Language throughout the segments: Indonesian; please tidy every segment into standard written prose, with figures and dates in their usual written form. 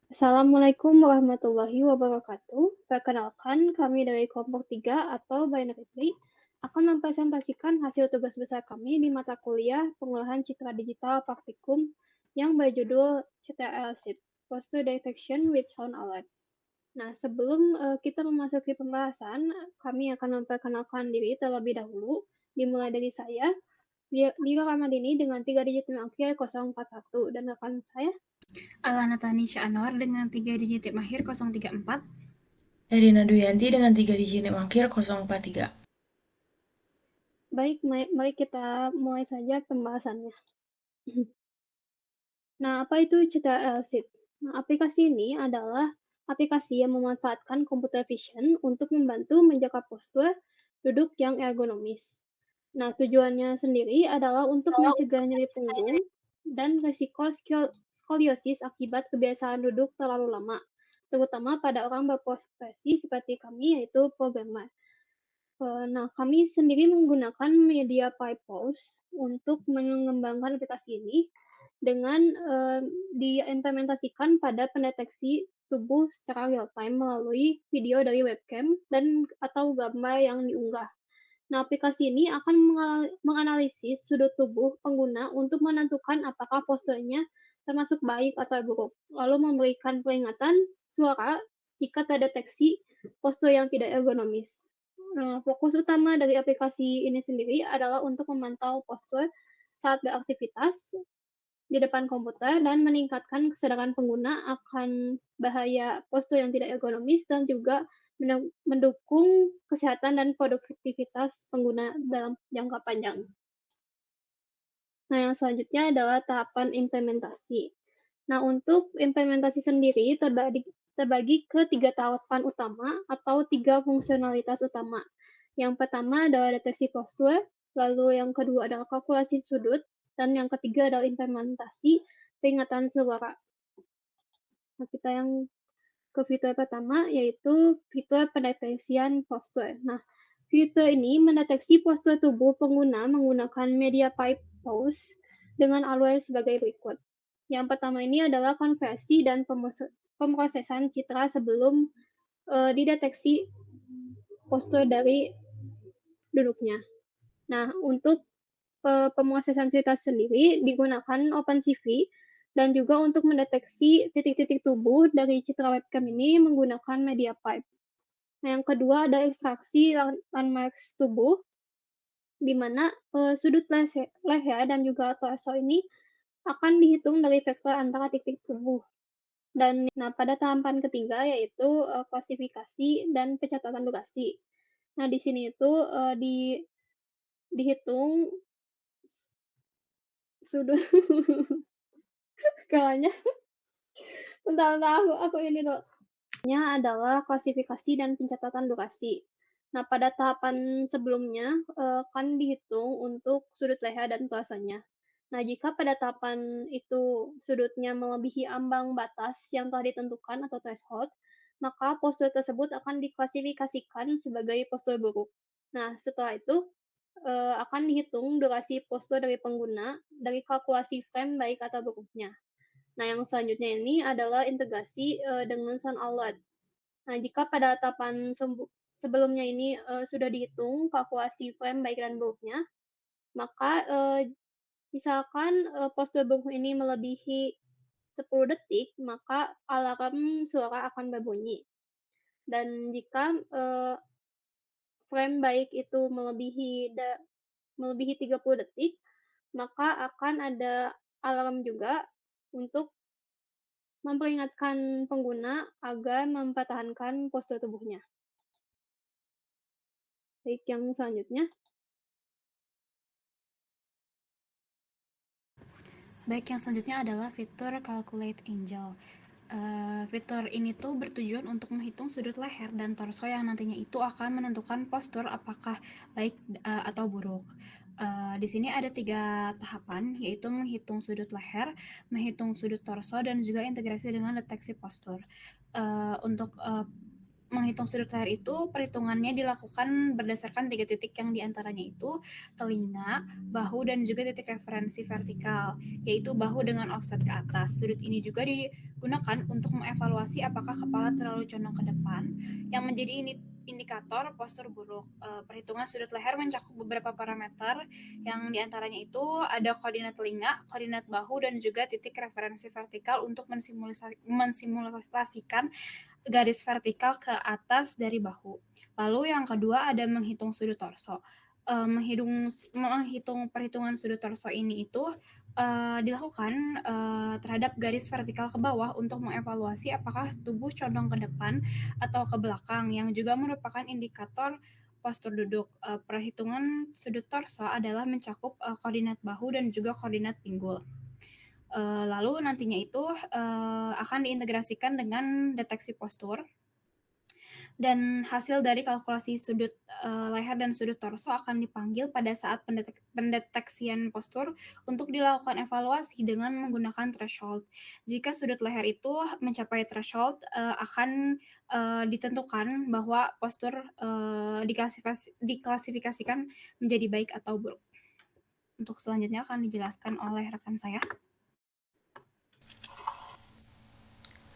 Assalamualaikum warahmatullahi wabarakatuh. Perkenalkan, kami dari kelompok 3 atau Binary akan mempresentasikan hasil tugas besar kami di mata kuliah Pengolahan Citra Digital Praktikum yang berjudul CTRL Sheet, Posture Detection with Sound Alert. Nah, sebelum kita memasuki pembahasan, kami akan memperkenalkan diri terlebih dahulu, dimulai dari saya, Lira Ramadini dengan 3 digit akhir 041, dan rekan saya. Alana Tanisha Anwar dengan 3 digit tip akhir 034. Erina Duyanti dengan 3 digit tip akhir 043. Baik, mari kita mulai saja pembahasannya. Nah, apa itu CTRL Sheet? Nah, aplikasi ini adalah aplikasi yang memanfaatkan computer vision untuk membantu menjaga postur duduk yang ergonomis. Nah, tujuannya sendiri adalah untuk mencegah nyeri punggung dan risiko skoliosis akibat kebiasaan duduk terlalu lama, terutama pada orang berprofesi seperti kami, yaitu programmer. Nah, kami sendiri menggunakan media PyPause untuk mengembangkan aplikasi ini dengan diimplementasikan pada pendeteksi tubuh secara real time melalui video dari webcam dan atau gambar yang diunggah. Nah, aplikasi ini akan menganalisis sudut tubuh pengguna untuk menentukan apakah posturnya termasuk baik atau buruk, lalu memberikan peringatan suara jika terdeteksi postur yang tidak ergonomis. Fokus utama dari aplikasi ini sendiri adalah untuk memantau postur saat beraktivitas di depan komputer dan meningkatkan kesadaran pengguna akan bahaya postur yang tidak ergonomis dan juga mendukung kesehatan dan produktivitas pengguna dalam jangka panjang. Nah, yang selanjutnya adalah tahapan implementasi. Nah, untuk implementasi sendiri terbagi ke 3 tahapan utama atau 3 fungsionalitas utama. Yang pertama adalah deteksi postur, lalu yang kedua adalah kalkulasi sudut, dan yang ketiga adalah implementasi peringatan suara. Nah, kita yang ke fitur pertama, yaitu fitur pendeteksian postur. Nah, fitur ini mendeteksi postur tubuh pengguna menggunakan media PyPause dengan alur sebagai berikut. Yang pertama ini adalah konversi dan pemrosesan citra sebelum dideteksi postur dari duduknya. Nah, untuk pemrosesan citra sendiri digunakan OpenCV dan juga untuk mendeteksi titik-titik tubuh dari citra webcam ini menggunakan media pipe. Nah, yang kedua ada ekstraksi landmarks tubuh, di mana sudut leher dan juga torso ini akan dihitung dari vektor antara titik tubuh. Dan nah, pada tahapan ketiga yaitu klasifikasi dan pencatatan durasi. Nah, di sini itu dihitung sudut skalanya. Bentar, aku ini dulu. Adalah klasifikasi dan pencatatan durasi. Nah, pada tahapan sebelumnya kan dihitung untuk sudut leher dan torsonya. Nah, jika pada tahapan itu sudutnya melebihi ambang batas yang telah ditentukan atau threshold, maka postur tersebut akan diklasifikasikan sebagai postur buruk. Nah, setelah itu akan dihitung durasi postur dari pengguna dari kalkulasi frame baik atau buruknya. Nah, yang selanjutnya ini adalah integrasi dengan sound alert. Nah, jika pada tahapan sebelumnya ini sudah dihitung kalkulasi frame baik dan buruknya, maka misalkan postur buruk ini melebihi 10 detik, maka alarm suara akan berbunyi. Dan jika frame baik itu melebihi 30 detik, maka akan ada alarm juga untuk memperingatkan pengguna agar mempertahankan postur tubuhnya. Baik, yang selanjutnya. Baik, yang selanjutnya adalah fitur Calculate Angel. Fitur ini tuh bertujuan untuk menghitung sudut leher dan torso yang nantinya itu akan menentukan postur apakah baik atau buruk. Di sini ada 3 tahapan, yaitu menghitung sudut leher, menghitung sudut torso, dan juga integrasi dengan deteksi postur. Untuk menghitung sudut leher itu perhitungannya dilakukan berdasarkan 3 titik yang diantaranya itu telinga, bahu, dan juga titik referensi vertikal, yaitu bahu dengan offset ke atas. Sudut ini juga digunakan untuk mengevaluasi apakah kepala terlalu condong ke depan, yang menjadi indikator postur buruk. Perhitungan sudut leher mencakup beberapa parameter, yang diantaranya itu ada koordinat telinga, koordinat bahu, dan juga titik referensi vertikal untuk mensimulasikan garis vertikal ke atas dari bahu. Lalu yang kedua ada menghitung sudut torso. Menghitung perhitungan sudut torso ini itu dilakukan terhadap garis vertikal ke bawah untuk mengevaluasi apakah tubuh condong ke depan atau ke belakang, yang juga merupakan indikator postur duduk. Perhitungan sudut torso adalah mencakup koordinat bahu dan juga koordinat pinggul. Lalu nantinya itu akan diintegrasikan dengan deteksi postur, dan hasil dari kalkulasi sudut leher dan sudut torso akan dipanggil pada saat pendeteksian postur untuk dilakukan evaluasi dengan menggunakan threshold. Jika sudut leher itu mencapai threshold, akan ditentukan bahwa postur diklasifikasikan menjadi baik atau buruk. Untuk selanjutnya akan dijelaskan oleh rekan saya.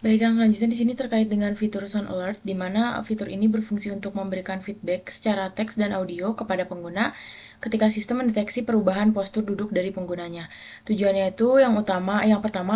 Baik, yang selanjutnya di sini terkait dengan fitur Sound Alert, di mana fitur ini berfungsi untuk memberikan feedback secara teks dan audio kepada pengguna ketika sistem mendeteksi perubahan postur duduk dari penggunanya. Tujuannya itu yang pertama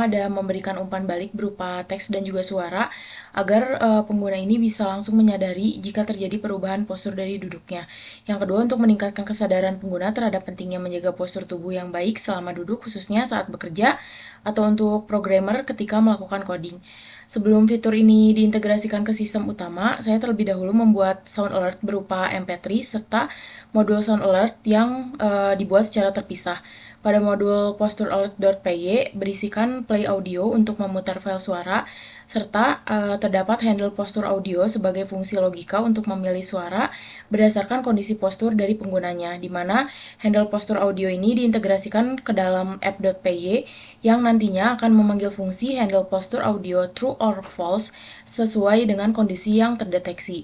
ada memberikan umpan balik berupa teks dan juga suara agar pengguna ini bisa langsung menyadari jika terjadi perubahan postur dari duduknya. Yang kedua untuk meningkatkan kesadaran pengguna terhadap pentingnya menjaga postur tubuh yang baik selama duduk, khususnya saat bekerja atau untuk programmer ketika melakukan coding. Sebelum fitur ini diintegrasikan ke sistem utama, saya terlebih dahulu membuat sound alert berupa MP3 serta modul sound alert yang dibuat secara terpisah. Pada modul posturalert.py berisikan play audio untuk memutar file suara, serta terdapat handle postur audio sebagai fungsi logika untuk memilih suara berdasarkan kondisi postur dari penggunanya, di mana handle postur audio ini diintegrasikan ke dalam app.py yang nantinya akan memanggil fungsi handle postur audio true or false sesuai dengan kondisi yang terdeteksi.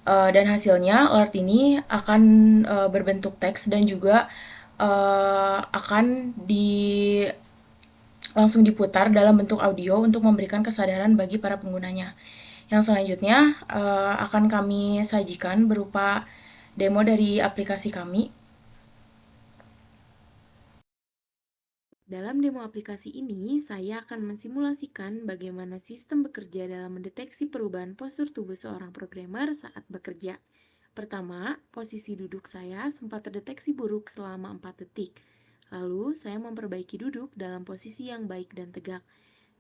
Dan hasilnya alert ini akan berbentuk teks dan juga akan langsung diputar dalam bentuk audio untuk memberikan kesadaran bagi para penggunanya. Yang selanjutnya akan kami sajikan berupa demo dari aplikasi kami. Dalam demo aplikasi ini, saya akan mensimulasikan bagaimana sistem bekerja dalam mendeteksi perubahan postur tubuh seorang programmer saat bekerja. Pertama, posisi duduk saya sempat terdeteksi buruk selama 4 detik. Lalu, saya memperbaiki duduk dalam posisi yang baik dan tegak.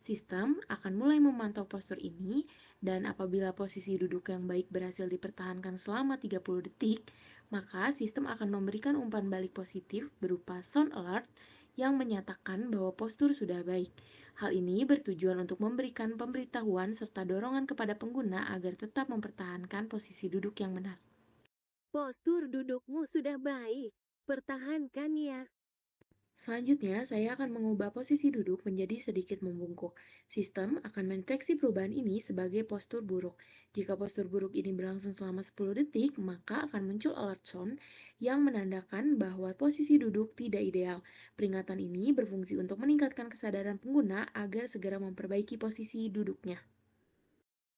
Sistem akan mulai memantau postur ini, dan apabila posisi duduk yang baik berhasil dipertahankan selama 30 detik, maka sistem akan memberikan umpan balik positif berupa sound alert yang menyatakan bahwa postur sudah baik. Hal ini bertujuan untuk memberikan pemberitahuan serta dorongan kepada pengguna agar tetap mempertahankan posisi duduk yang benar. Postur dudukmu sudah baik. Pertahankan ya. Selanjutnya, saya akan mengubah posisi duduk menjadi sedikit membungkuk. Sistem akan mendeteksi perubahan ini sebagai postur buruk. Jika postur buruk ini berlangsung selama 10 detik, maka akan muncul alert sound yang menandakan bahwa posisi duduk tidak ideal. Peringatan ini berfungsi untuk meningkatkan kesadaran pengguna agar segera memperbaiki posisi duduknya.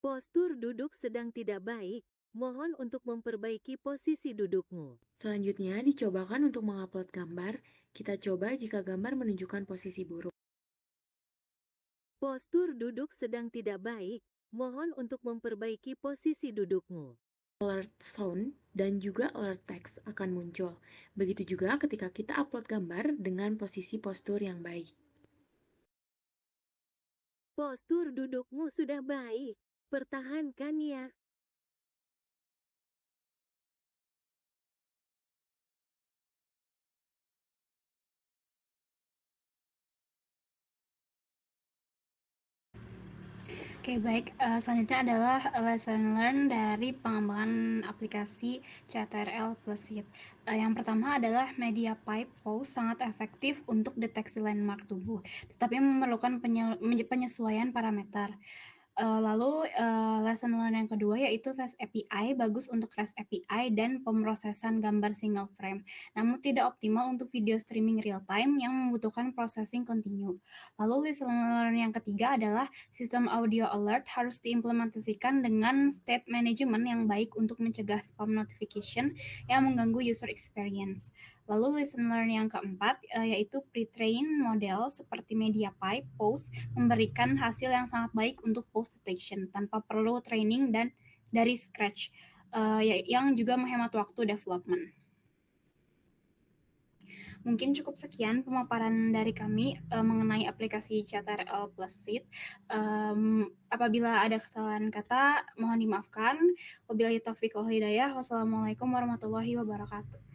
Postur duduk sedang tidak baik. Mohon untuk memperbaiki posisi dudukmu. Selanjutnya, dicobakan untuk mengupload gambar. Kita coba jika gambar menunjukkan posisi buruk. Postur duduk sedang tidak baik. Mohon untuk memperbaiki posisi dudukmu. Alert sound dan juga alert text akan muncul. Begitu juga ketika kita upload gambar dengan posisi postur yang baik. Postur dudukmu sudah baik. Pertahankan ya. Oke, baik. Selanjutnya adalah lesson learn dari pengembangan aplikasi CTRL plus Sheet. Yang pertama adalah media pipe pose sangat efektif untuk deteksi landmark tubuh, tetapi memerlukan penyesuaian parameter. Lesson learn yang kedua yaitu Fast API, bagus untuk REST API dan pemrosesan gambar single frame, namun tidak optimal untuk video streaming real time yang membutuhkan processing continue. Lalu lesson learn yang ketiga adalah sistem audio alert harus diimplementasikan dengan state management yang baik untuk mencegah spam notification yang mengganggu user experience. Lalu lesson learn yang keempat yaitu pre-train model seperti MediaPipe, Pose memberikan hasil yang sangat baik untuk post detection tanpa perlu training dan dari scratch, yang juga menghemat waktu development. Mungkin cukup sekian pemaparan dari kami mengenai aplikasi ChatRL Plus Sheet. Apabila ada kesalahan kata, mohon dimaafkan. Wabillahi taufiq wal hidayah. Wassalamualaikum warahmatullahi wabarakatuh.